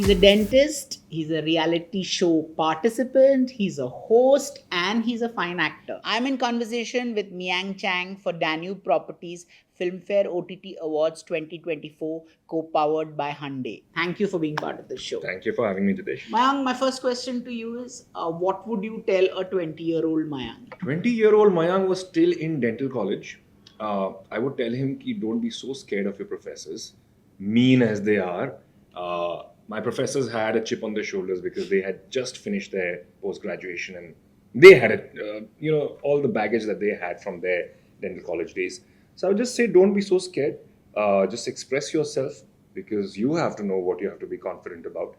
He's a dentist, he's a reality show participant, he's a host, and he's a fine actor. I'm in conversation with Meiyang Chang for Danube Properties Filmfare OTT Awards 2024, co-powered by Hyundai. Thank you for being part of the show. Thank you for having me, Jitesh. Mayank, my first question to you is what would you tell a 20-year-old Mayank? 20-year-old Meiyang was still in dental college. I would tell him ki don't be so scared of your professors, mean as they are. My professors had a chip on their shoulders because they had just finished their post-graduation and they had all the baggage that they had from their dental college days. So I would just say don't be so scared. Just express yourself because you have to know what you have to be confident about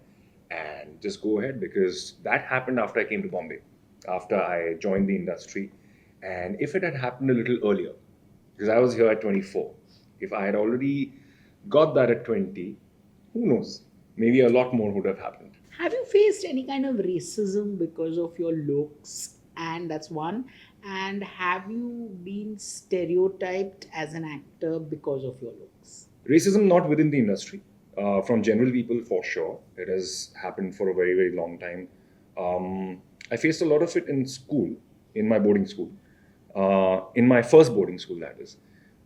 and just go ahead because that happened after I came to Bombay, after I joined the industry. And if it had happened a little earlier, because I was here at 24, if I had already got that at 20, who knows? Maybe a lot more would have happened. Have you faced any kind of racism because of your looks? And that's one. And have you been stereotyped as an actor because of your looks? Racism not within the industry, from general people for sure. It has happened for a very, very long time. I faced a lot of it in school, in my boarding school. In my first boarding school, that is.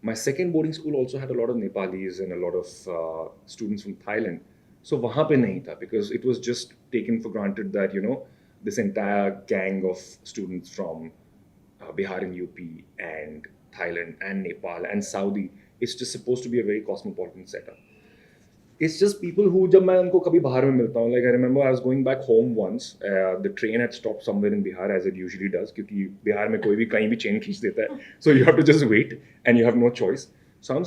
My second boarding school also had a lot of Nepalis and a lot of students from Thailand. So वहाँ पे नहीं था because it was just taken for granted that this entire gang of students from Bihar and UP and Thailand and Nepal and Saudi is just supposed to be a very cosmopolitan setup. It's just people who जब मैं उनको कभी बाहर में मिलता हूँ, like I remember I was going back home once, the train had stopped somewhere in Bihar as it usually does क्योंकि बिहार में कोई भी कहीं भी chain खींच देता है, so you have to just wait and you have no choice. So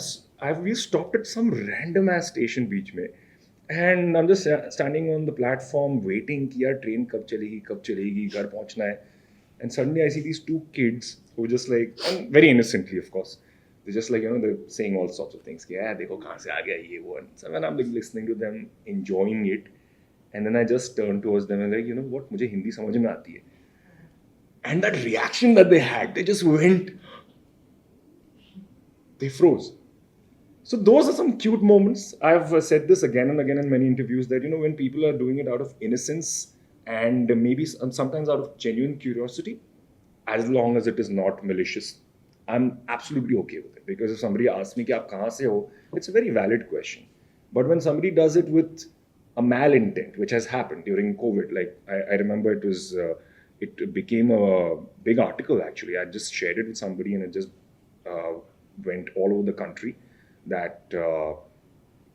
we stopped at some random ass station बीच में, and I'm just standing on the platform waiting कि यार train कब चलेगी घर पहुँचना है, and suddenly I see these two kids who just like, and very innocently of course, they're just like, they're saying all sorts of things. Yeah, देखो कहाँ से आ गया ये वो. And so when I'm like listening to them, enjoying it, and then I just turn towards them and like, what, मुझे हिंदी समझ में आती है. And that reaction that they had, they just went, they froze. So those are some cute moments. I've said this again and again in many interviews that, when people are doing it out of innocence and maybe sometimes out of genuine curiosity, as long as it is not malicious, I'm absolutely okay with it. Because if somebody asks me कि आप कहाँ से हो, it's a very valid question. But when somebody does it with a malintent, which has happened during COVID, like I remember it became a big article actually. I just shared it with somebody and it just went all over the country that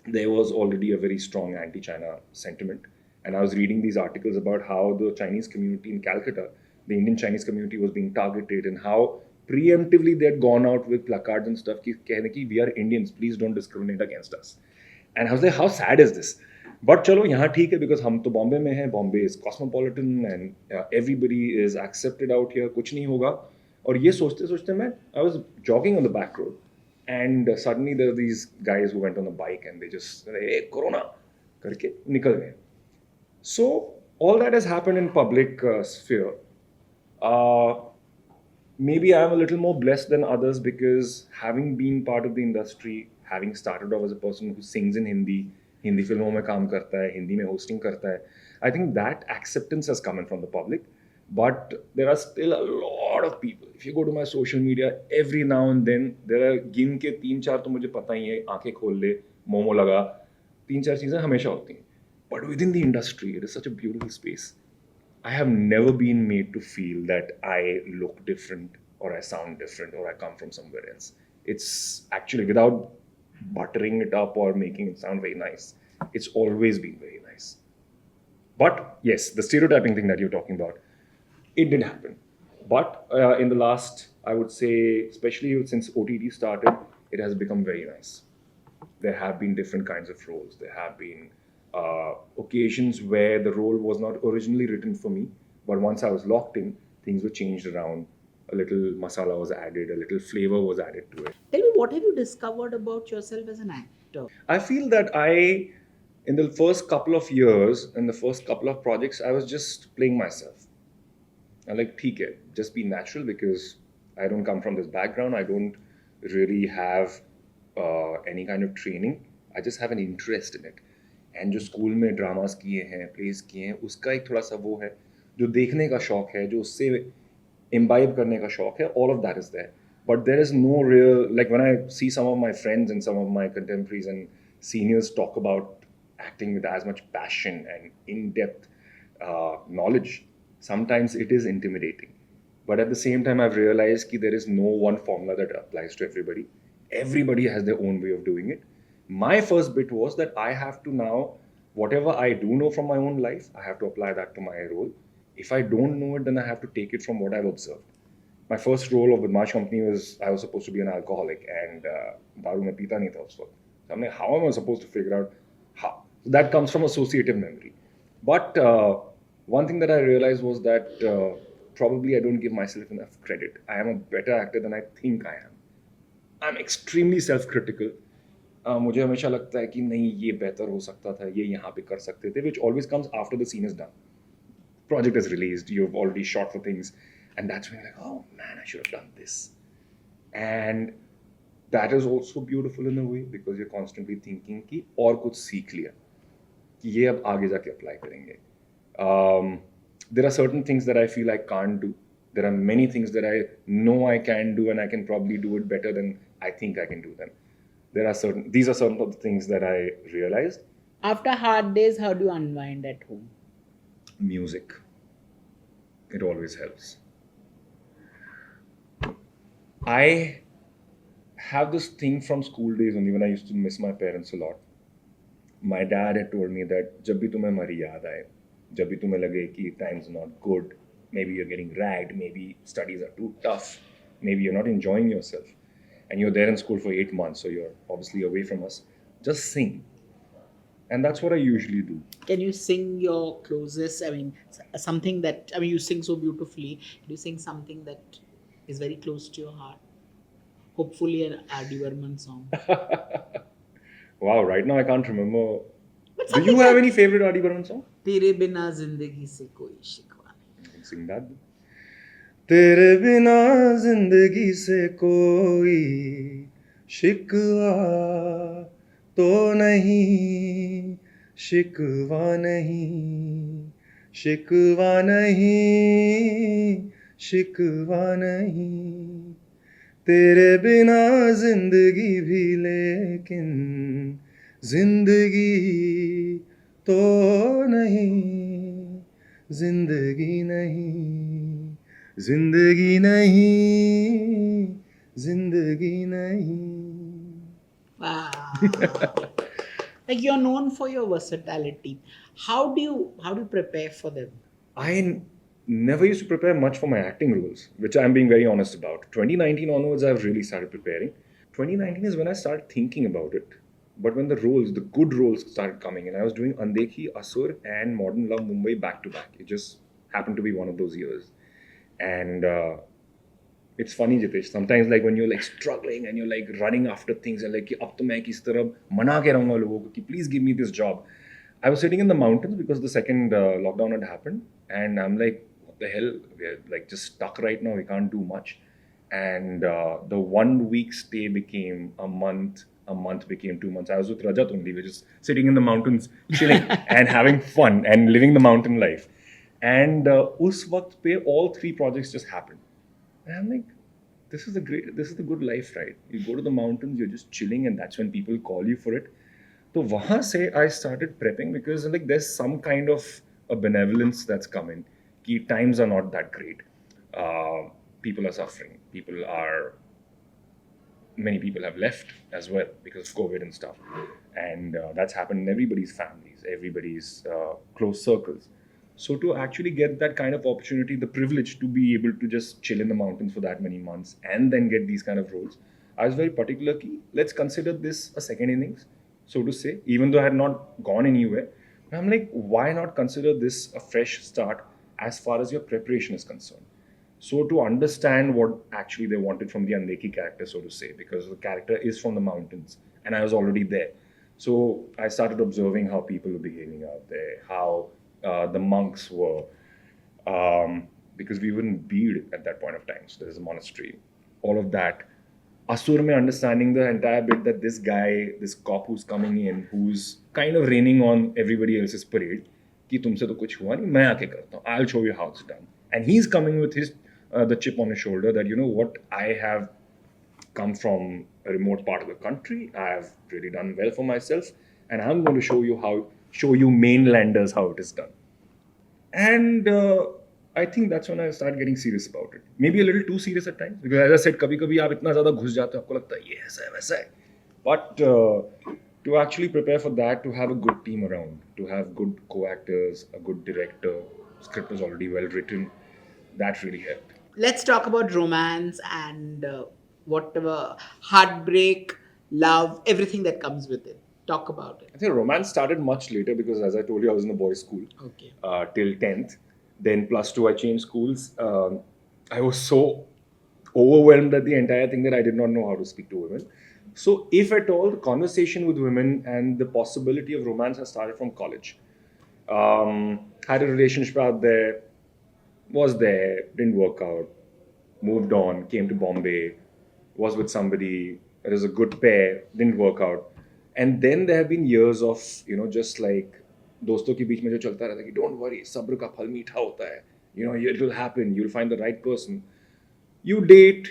there was already a very strong anti-China sentiment. And I was reading these articles about how the Chinese community in Calcutta, the Indian Chinese community was being targeted and how preemptively they had gone out with placards and stuff कहने की we are Indians, please don't discriminate against us. And I was like, how sad is this? But चलो यहाँ ठीक है because हम तो बॉम्बे में हैं, Bombay is cosmopolitan and everybody is accepted out here, कुछ नहीं होगा. और ये सोचते सोचते मैं I was jogging on the back road and suddenly there were these guys who went on a bike and they just said, hey, Corona करके निकल गए. So all that has happened in public sphere. Maybe I'm a little more blessed than others because having been part of the industry, having started off as a person who sings in Hindi फिल्मों में काम करता है, हिंदी में hosting करता है, I think that acceptance has come in from the public. But there are still a lot of people. If you go to my social media, every now and then there are गिन के 3-4 तो मुझे पता ही है, आंखें खोल ले, मोमो लगा, 3-4 चीजें हमेशा होती हैं. But within the industry, it is such a beautiful space. I have never been made to feel that I look different or I sound different or I come from somewhere else. It's actually, without buttering it up or making it sound very nice, it's always been very nice. But yes, the stereotyping thing that you're talking about, it did happen. But in the last, I would say, especially since OTT started, it has become very nice. There have been different kinds of roles. There have been occasions where the role was not originally written for me, but once I was locked in, things were changed around. A little masala was added, a little flavor was added to it. Tell me, what have you discovered about yourself as an actor? I feel that in the first couple of years, in the first couple of projects, I was just playing myself. I'm like, theek hai, just be natural because I don't come from this background. I don't really have any kind of training. I just have an interest in it. And जो school में dramas किए हैं, place किए हैं, उसका एक थोड़ा सा वो है, जो देखने का शौक है, जो उससे इम्बाइब करने का शौक है, all of that is there. But there is no real, like when I see some of my friends and some of my contemporaries and seniors talk about acting with as much passion and in-depth knowledge, sometimes it is intimidating. But at the same time, I've realized that there is no one formula that applies to everybody. Everybody has their own way of doing it. My first bit was that I have to now, whatever I do know from my own life, I have to apply that to my role. If I don't know it, then I have to take it from what I've observed. My first role of Badmash Company was I was supposed to be an alcoholic, and daru mein peeta nahi tha us waqt. So I'm like, how am I supposed to figure out how? So that comes from associative memory. But one thing that I realized was that probably I don't give myself enough credit. I am a better actor than I think I am. I'm extremely self-critical. मुझे हमेशा लगता है कि नहीं ये बेहतर हो सकता था, ये यहाँ पे कर सकते थे, which always comes after the scene is done. Project is released, you've already shot for things, and that's when you're like, oh man, I should have done this. And that is also beautiful in a way because you're constantly thinking कि और कुछ सीख लिया कि ये अब आगे जाके apply करेंगे. There are certain things that I feel I can't do. There are many things that I know I can do, and I can probably do it better than I think I can do them. These are certain of the things that I realized. After hard days, how do you unwind at home? Music. It always helps. I have this thing from school days only when I used to miss my parents a lot. My dad had told me that जब भी तुम्हें मरी याद आए, जब भी तुम्हें लगे कि times are not good, maybe you're getting ragged, maybe studies are too tough, maybe you're not enjoying yourself, and you're there in school for 8 months, so you're obviously away from us, just sing. And that's what I usually do. Can you sing your closest? I mean, something that, I mean, you sing so beautifully. Can you sing something that is very close to your heart? Hopefully, an R.D. Burman song. Wow, right now I can't remember. But Do you something have like, any favorite R.D. Burman song? तेरे बिना जिंदगी से कोई शिकवा नहीं. You can sing that. तेरे बिना जिंदगी से कोई शिकवा तो नहीं, शिकवा नहीं, शिकवा नहीं, शिकवा नहीं, तेरे बिना जिंदगी भी लेकिन जिंदगी तो नहीं, जिंदगी नहीं, जिंदगी नहीं, जिंदगी नहीं. Wow. Like, you're known for your versatility. How do you prepare for them? I never used to prepare much for my acting roles, which I'm being very honest about. 2019 onwards, I've really started preparing. 2019 is when I started thinking about it. But when the good roles started coming in, I was doing Andekhi, Asur, and Modern Love Mumbai back to back. It just happened to be one of those years. And it's funny, Jitesh, sometimes like when you're like struggling and you're like running after things and like, ab to main kis tarah mana ke rahunga logon ko ki please give me this job. I was sitting in the mountains because the second lockdown had happened, and I'm like, what the hell? We're like just stuck right now. We can't do much. And the 1 week stay became a month. A month became 2 months. I was with Rajat only. We're just sitting in the mountains, chilling and having fun and living the mountain life. And us waqt pe all 3 projects just happened. And I'm like, this is the good life, right? You go to the mountains, you're just chilling, and that's when people call you for it. So wahan se I started prepping because like there's some kind of a benevolence that's coming. Ki times are not that great. People are suffering. Many people have left as well because of COVID and stuff. And that's happened in everybody's families, everybody's close circles. So to actually get that kind of opportunity, the privilege to be able to just chill in the mountains for that many months and then get these kind of roles, I was very particular. Let's consider this a second innings, so to say, even though I had not gone anywhere. I'm like, why not consider this a fresh start as far as your preparation is concerned? So to understand what actually they wanted from the Andeki character, so to say, because the character is from the mountains and I was already there. So I started observing how people were behaving out there, how the monks were, because we were in Bid at that point of time. So there's a monastery. All of that. Asur mein understanding the entire bit that this guy, this cop who's coming in, who's kind of raining on everybody else's parade, कि तुमसे तो कुछ हुआ नहीं, मैं आके करता हूँ. I'll show you how it's done. And he's coming with his the chip on his shoulder that, you know what, I have come from a remote part of the country. I have really done well for myself, and I'm going to show you mainlanders how it is done. And I think that's when I started getting serious about it. Maybe a little too serious at times, because as I said, कभी-कभी आप इतना ज़्यादा घुस जाते हो, आपको लगता है ये ऐसा है वैसा है. But to actually prepare for that, to have a good team around, to have good co-actors, a good director, script was already well written, that really helped. Let's talk about romance and whatever heartbreak, love, everything that comes with it. Talk about it. I think romance started much later because, as I told you, I was in a boys' school Okay. Till 10th. Then plus 2, I changed schools. I was so overwhelmed at the entire thing that I did not know how to speak to women. So, if at all, the conversation with women and the possibility of romance has started from college. Had a relationship out there, was there, didn't work out, moved on, came to Bombay, was with somebody, it was a good pair, didn't work out. And then there have been years of, you know, just like दोस्तों के बीच में जो चलता रहता है कि don't worry, सब्र का फल मीठा होता है, you know, it will happen, you'll find the right person. You date,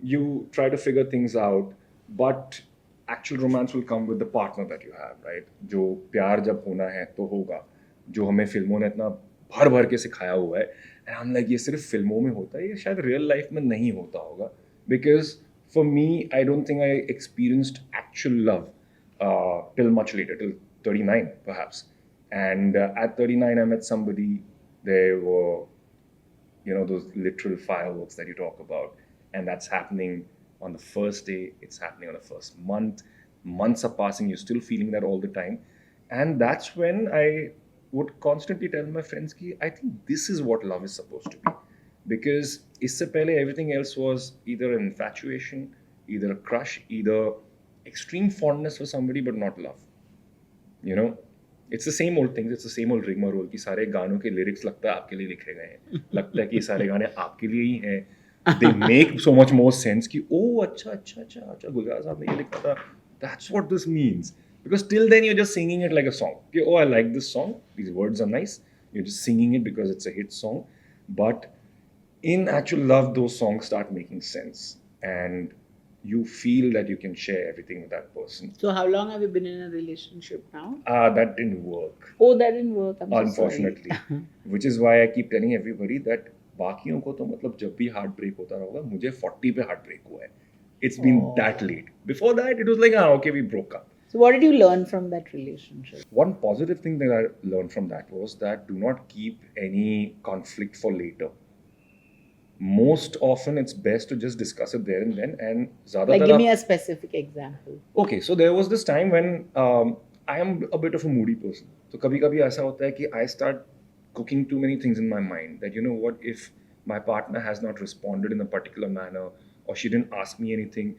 you try to figure things out, but actual romance will come with the partner that you have, right? जो प्यार जब होना है तो होगा, जो हमें फिल्मों ने इतना भर भर के सिखाया हुआ है, and I'm like, ये सिर्फ फिल्मों में होता है, ये शायद रियल लाइफ में नहीं होता होगा, because for me, I don't think I experienced actual love till much later, till 39 perhaps. And at 39, I met somebody. There were, you know, those literal fireworks that you talk about. And that's happening on the first day. It's happening on the first month. Months are passing. You're still feeling that all the time. And that's when I would constantly tell my friends, ki, I think this is what love is supposed to be. Because isse pehle, everything else was either an infatuation, either a crush, either extreme fondness for somebody, but not love. You know? It's the same old things. It's the same old rigmarole कि सारे गानों के lyrics लगता है आपके लिए लिखे गए हैं. लगता है कि सारे गाने आपके लिए ही हैं. They make so much more sense कि oh अच्छा गुलजार साहब ने ये लिखा था. That's what this means. Because till then you're just singing it like a song. कि oh, I like this song. These words are nice. You're just singing it because it's a hit song. But in actual love, those songs start making sense. And you feel that you can share everything with that person. So how long have you been in a relationship now? That didn't work. Oh, that didn't work. I'm Unfortunately. So sorry. Which is why I keep telling everybody that बाकियों को तो मतलब जब भी heart break होता होगा, मुझे 40 पे heart break हुआ है. It's been that late. Before that, it was like, okay, we broke up. So what did you learn from that relationship? One positive thing that I learned from that was that do not keep any conflict for later. Most often it's best to just discuss it there and then, and Like give me a specific example. Okay, so there was this time when I am a bit of a moody person. So kabhi aisa hota hai ki I start cooking too many things in my mind that, you know what, if my partner has not responded in a particular manner or she didn't ask me anything,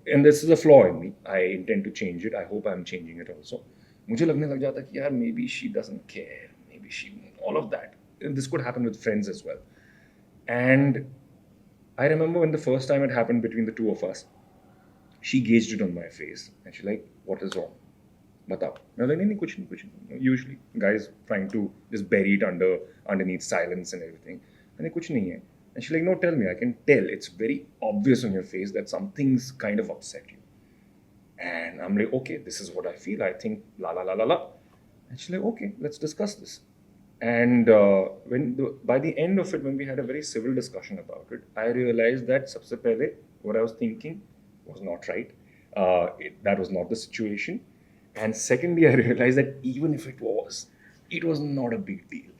and this is a flaw in me, I intend to change it. I hope I'm changing it also. मुझे लगने लग जाता कि यार maybe she doesn't care, maybe she, all of that. And this could happen with friends as well. And I remember when the first time it happened between the two of us, she gauged it on my face and she's like, what is wrong? Batao. I was like, nahi, kuch nahi. Usually guys trying to just bury it underneath silence and everything. And I kuch nahi hai. And she's like, no, tell me, I can tell. It's very obvious on your face that something's kind of upset you. And I'm like, okay, this is what I feel. I think la la la la la. And she's like, okay, let's discuss this. And by the end of it, when we had a very civil discussion about it, I realized that sabse pehle, what I was thinking was not right. That was not the situation. And secondly, I realized that even if it was not a big deal.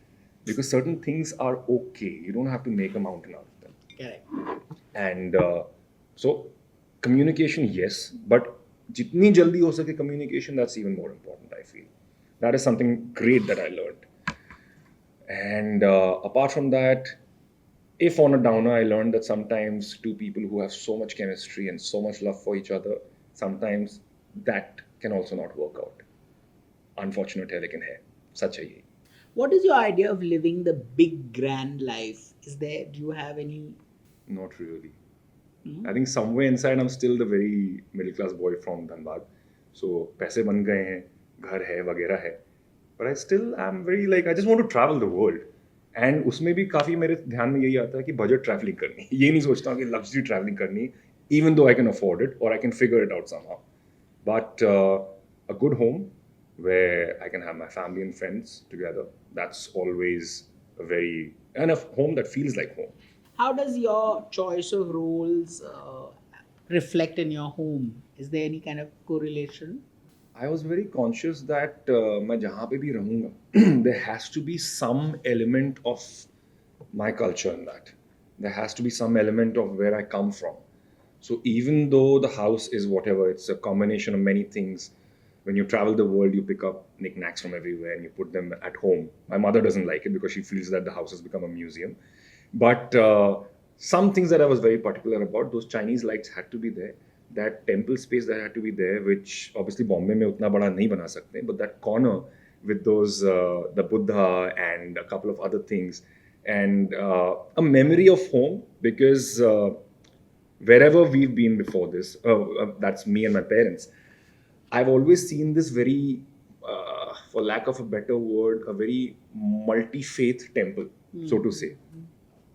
Because certain things are okay. You don't have to make a mountain out of them. Correct. And so, communication, yes. But jitni jaldi ho sake communication, that's even more important, I feel. That is something great that I learned. And apart from that, if on a downer, I learned that sometimes two people who have so much chemistry and so much love for each other, sometimes that can also not work out. Unfortunate hai, lekin hai. Sach hai ye. What is your idea of living the big grand life? Do you have any? Not really. I think somewhere inside I'm still the very middle class boy from Dhanbad. So पैसे बन गए हैं, घर है वगैरह है. But I still am very like I just want to travel the world. And उसमें भी काफ़ी मेरे ध्यान में यही आता है कि बजट ट्रैवलिंग करनी. ये नहीं सोचता हूँ कि लग्जरी ट्रैवलिंग करनी, even though I can afford it or I can figure it out somehow. But a good home where I can have my family and friends together, that's always and a home that feels like home. How does your choice of roles reflect in your home? Is there any kind of correlation? I was very conscious that मैं जहाँ पे भी रहूँगा, there has to be some element of my culture in that. There has to be some element of where I come from. So even though the house is whatever, it's a combination of many things. When you travel the world, you pick up knickknacks from everywhere and you put them at home. My mother doesn't like it because she feels that the house has become a museum. But some things that I was very particular about, those Chinese lights had to be there. That temple space that had to be there, which obviously Bombay mein utna bada nahi bana sakte, but that corner with those the Buddha and a couple of other things, and a memory of home because wherever we've been before this, that's me and my parents. I've always seen this very, for lack of a better word, a very multi-faith temple, so to say.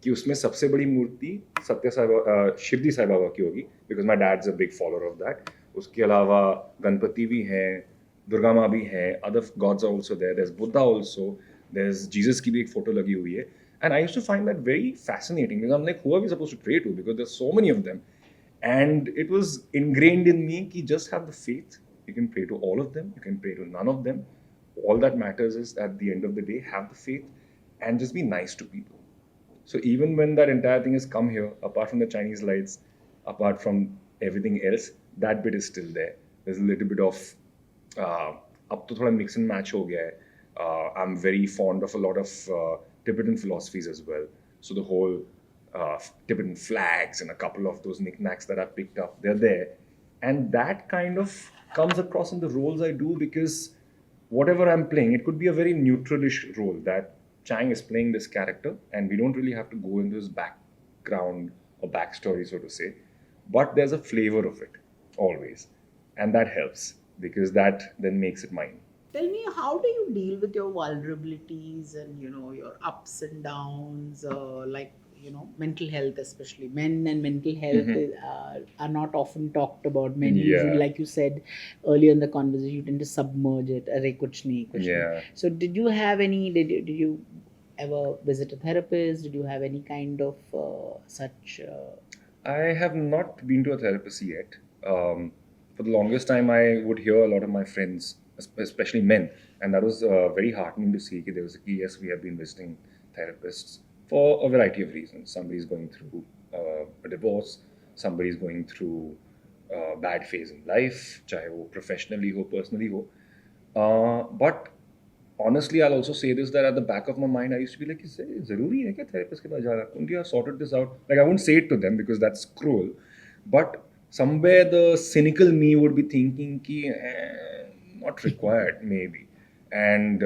कि उसमें सबसे बड़ी मूर्ति शिरडी साई बाबा की होगी because my dad is a big follower of that. उसके अलावा गणपति भी हैं, दुर्गा माँ भी हैं, other gods are also there, there is Buddha also, there is Jesus की भी एक फोटो लगी हुई है. And I used to find that very fascinating because I am like who are we supposed to pray to because there are so many of them. And it was ingrained in me कि just have the faith. You can pray to all of them, you can pray to none of them. All that matters is at the end of the day, have the faith and just be nice to people. So even when that entire thing has come here, apart from the Chinese lights, apart from everything else, that bit is still there. There's a little bit of अब तो थोड़ा mix and match हो गया है. I'm very fond of a lot of Tibetan philosophies as well. So the whole Tibetan flags and a couple of those knickknacks that I picked up, they're there. And that kind of comes across in the roles I do because whatever I'm playing, it could be a very neutralish role that Chang is playing this character and we don't really have to go into his background or backstory, so to say. But there's a flavor of it, always. And that helps because that then makes it mine. Tell me, how do you deal with your vulnerabilities and, your ups and downs, like, mental health, especially men and mental health are not often talked about. Men usually, like you said earlier in the conversation, you tend to submerge it. Arey, kuch nahi, Yeah. So did you have any, did you ever visit a therapist? Did you have any kind of such? I have not been to a therapist yet. For the longest time, I would hear a lot of my friends, especially men, and that was very heartening to see that there was yes, we have been visiting therapists for a variety of reasons. Somebody's going through a divorce, somebody's going through a bad phase in life, chahe wo professionally ho, personally ho. But honestly, I'll also say this, that at the back of my mind, I used to be like, zaruri hai kya therapist ke paas jana? Couldn't you have sorted this out? Like, I won't say it to them because that's cruel. But somewhere the cynical me would be thinking ki, not required, maybe. And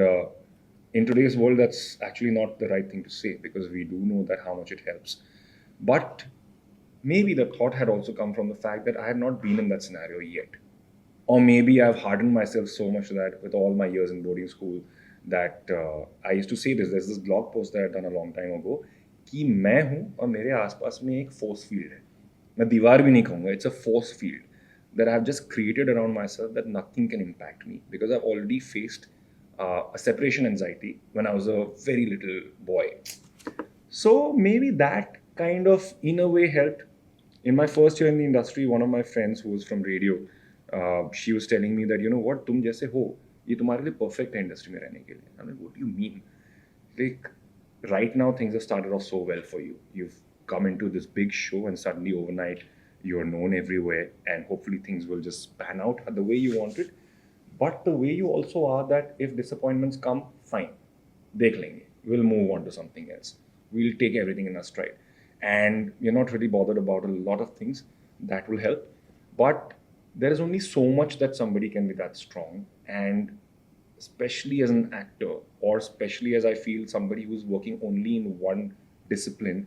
in today's world, that's actually not the right thing to say because we do know that how much it helps. But maybe the thought had also come from the fact that I had not been in that scenario yet. Or maybe I've hardened myself so much that with all my years in boarding school that I used to say this. There's this blog post that I'd done a long time ago कि मैं हूँ और मेरे आसपास में एक force field है. मैं दीवार भी नहीं कहूँगा. It's a force field that I've just created around myself that nothing can impact me because I've already faced a separation anxiety when I was a very little boy. So maybe that kind of in a way helped. In my first year in the industry, one of my friends who was from radio, she was telling me that, you know what, तुम जैसे हो, ये तुम्हारे लिए perfect है industry में रहने के लिए. I'm like, what do you mean? Like, right now things have started off so well for you. You've come into this big show and suddenly overnight you're known everywhere and hopefully things will just pan out the way you want it. But the way you also are that if disappointments come, fine, dekh lenge. We'll move on to something else. We'll take everything in our stride. And you're not really bothered about a lot of things. That will help. But there is only so much that somebody can be that strong. And especially as an actor, or especially as I feel somebody who's working only in one discipline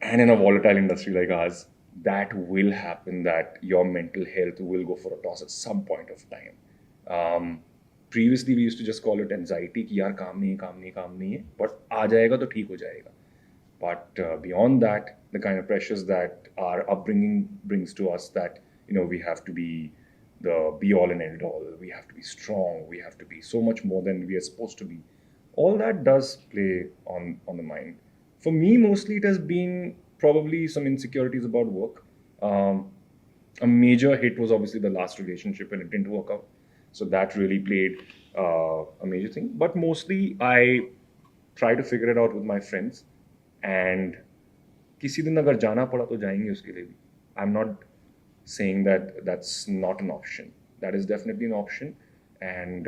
and in a volatile industry like ours, that will happen, that your mental health will go for a toss at some point of time. Previously, we used to just call it anxiety, कि यार काम नहीं है, काम नहीं है, काम नहीं है, but आ जाएगा तो ठीक हो जाएगा. But beyond that, the kind of pressures that our upbringing brings to us, that we have to be the be all and end all, we have to be strong, we have to be so much more than we are supposed to be. All that does play on the mind. For me, mostly it has been probably some insecurities about work. A major hit was obviously the last relationship, and it didn't work out. So that really played a major thing. But mostly I try to figure it out with my friends. And किसी दिन अगर जाना पड़ा तो जाएंगे उसके लिए भी. I'm not saying that that's not an option. That is definitely an option. And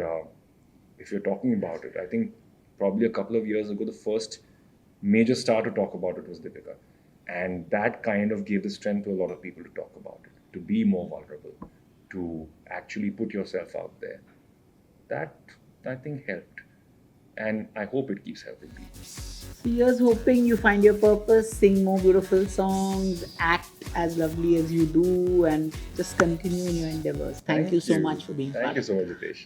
if you're talking about it, I think probably a couple of years ago, the first major star to talk about it was Deepika. And that kind of gave the strength to a lot of people to talk about it, to be more vulnerable, to actually put yourself out there. That, I think, helped. And I hope it keeps helping people. So here's hoping you find your purpose, sing more beautiful songs, act as lovely as you do, and just continue in your endeavors. Thank you so much for being part Thank you of so much, Jitesh.